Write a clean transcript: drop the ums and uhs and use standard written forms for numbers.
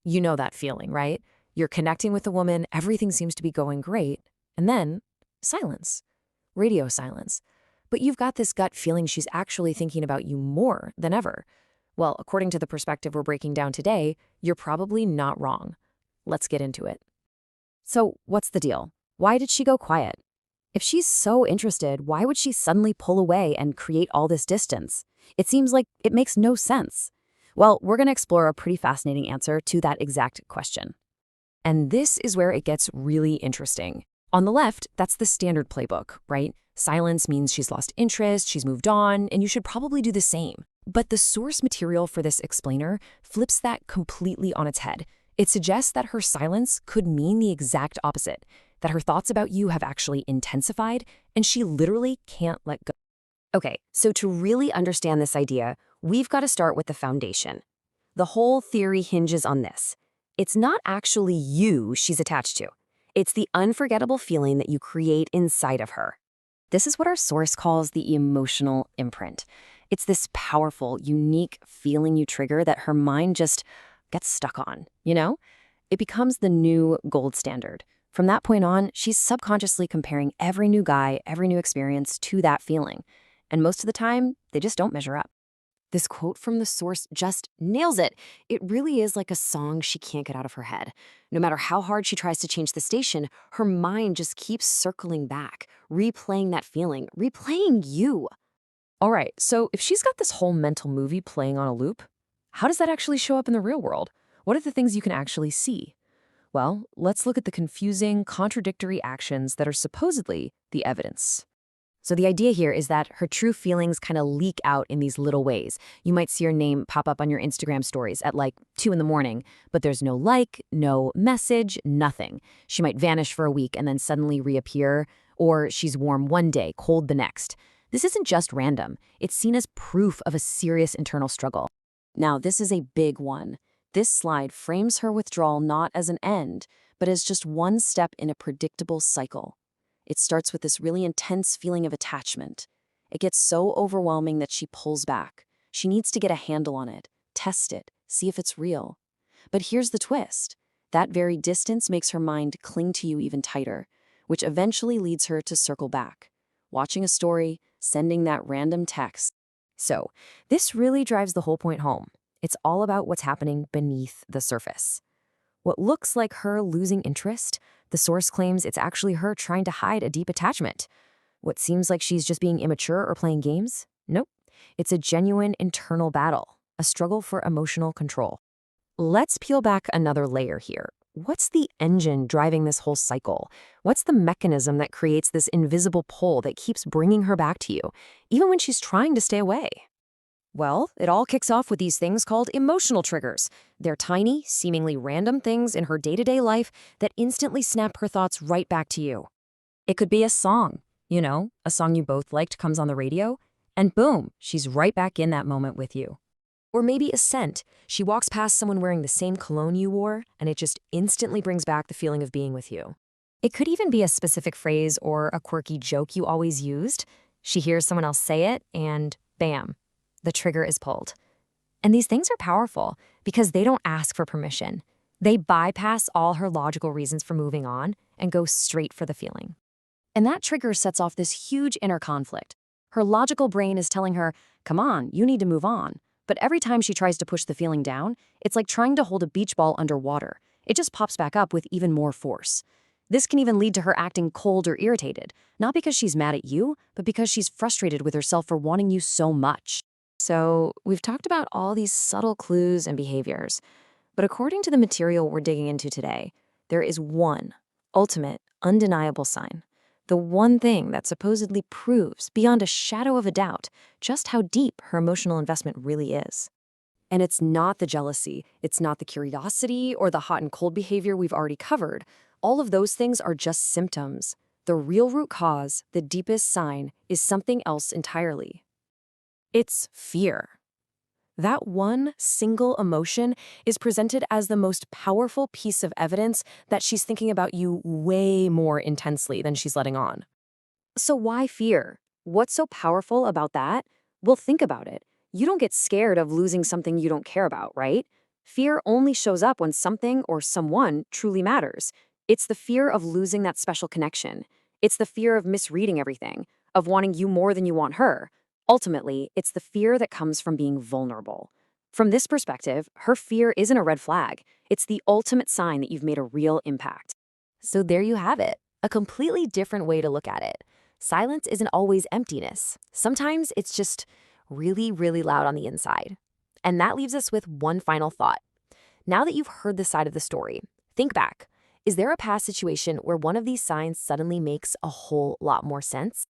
You know that feeling, right? You're connecting with a woman, everything seems to be going great, and then silence, radio silence. But you've got this gut feeling she's actually thinking about you more than ever. Well, according to the perspective we're breaking down today, you're probably not wrong. Let's get into it. So, what's the deal? Why did she go quiet? If she's so interested, why would she suddenly pull away and create all this distance? It seems like it makes no sense. Well, we're going to explore a pretty fascinating answer to that exact question. And this is where it gets really interesting. On the left, that's the standard playbook, right? Silence means she's lost interest, she's moved on, and you should probably do the same. But the source material for this explainer flips that completely on its head. It suggests that her silence could mean the exact opposite, that her thoughts about you have actually intensified, and she literally can't let go. Okay, so to really understand this idea, we've got to start with the foundation. The whole theory hinges on this. It's not actually you she's attached to. It's the unforgettable feeling that you create inside of her. This is what our source calls the emotional imprint. It's this powerful, unique feeling you trigger that her mind just gets stuck on, you know? It becomes the new gold standard. From that point on, she's subconsciously comparing every new guy, every new experience to that feeling. And most of the time, they just don't measure up. This quote from the source just nails it. It really is like a song she can't get out of her head. No matter how hard she tries to change the station, her mind just keeps circling back, replaying that feeling, replaying you. All right, so if she's got this whole mental movie playing on a loop, how does that actually show up in the real world? What are the things you can actually see? Well, let's look at the confusing, contradictory actions that are supposedly the evidence. So the idea here is that her true feelings kind of leak out in these little ways. You might see her name pop up on your Instagram stories at like 2 in the morning, but there's no like, no message, nothing. She might vanish for a week and then suddenly reappear, or she's warm one day, cold the next. This isn't just random. It's seen as proof of a serious internal struggle. Now, this is a big one. This slide frames her withdrawal not as an end, but as just one step in a predictable cycle. It starts with this really intense feeling of attachment. It gets so overwhelming that she pulls back. She needs to get a handle on it, test it, see if it's real. But here's the twist. That very distance makes her mind cling to you even tighter, which eventually leads her to circle back, watching a story, sending that random text. So, this really drives the whole point home. It's all about what's happening beneath the surface. What looks like her losing interest, the source claims it's actually her trying to hide a deep attachment. What seems like she's just being immature or playing games? Nope. It's a genuine internal battle, a struggle for emotional control. Let's peel back another layer here. What's the engine driving this whole cycle? What's the mechanism that creates this invisible pull that keeps bringing her back to you, even when she's trying to stay away? Well, it all kicks off with these things called emotional triggers. They're tiny, seemingly random things in her day-to-day life that instantly snap her thoughts right back to you. It could be a song, a song you both liked comes on the radio, and boom, she's right back in that moment with you. Or maybe a scent. She walks past someone wearing the same cologne you wore, and it just instantly brings back the feeling of being with you. It could even be a specific phrase or a quirky joke you always used. She hears someone else say it, and bam, the trigger is pulled. And these things are powerful because they don't ask for permission. They bypass all her logical reasons for moving on and go straight for the feeling. And that trigger sets off this huge inner conflict. Her logical brain is telling her, come on, you need to move on. But every time she tries to push the feeling down, it's like trying to hold a beach ball underwater. It just pops back up with even more force. This can even lead to her acting cold or irritated, not because she's mad at you, but because she's frustrated with herself for wanting you so much. So, we've talked about all these subtle clues and behaviors, but according to the material we're digging into today, there is one ultimate, undeniable sign. The one thing that supposedly proves, beyond a shadow of a doubt, just how deep her emotional investment really is. And it's not the jealousy, it's not the curiosity or the hot and cold behavior we've already covered. All of those things are just symptoms. The real root cause, the deepest sign, is something else entirely. It's fear. That one single emotion is presented as the most powerful piece of evidence that she's thinking about you way more intensely than she's letting on. So why fear? What's so powerful about that? Well, think about it. You don't get scared of losing something you don't care about, right? Fear only shows up when something or someone truly matters. It's the fear of losing that special connection. It's the fear of misreading everything, of wanting you more than you want her. Ultimately, it's the fear that comes from being vulnerable. From this perspective, her fear isn't a red flag. It's the ultimate sign that you've made a real impact. So there you have it, a completely different way to look at it. Silence isn't always emptiness. Sometimes it's just really, really loud on the inside. And that leaves us with one final thought. Now that you've heard this side of the story, think back. Is there a past situation where one of these signs suddenly makes a whole lot more sense?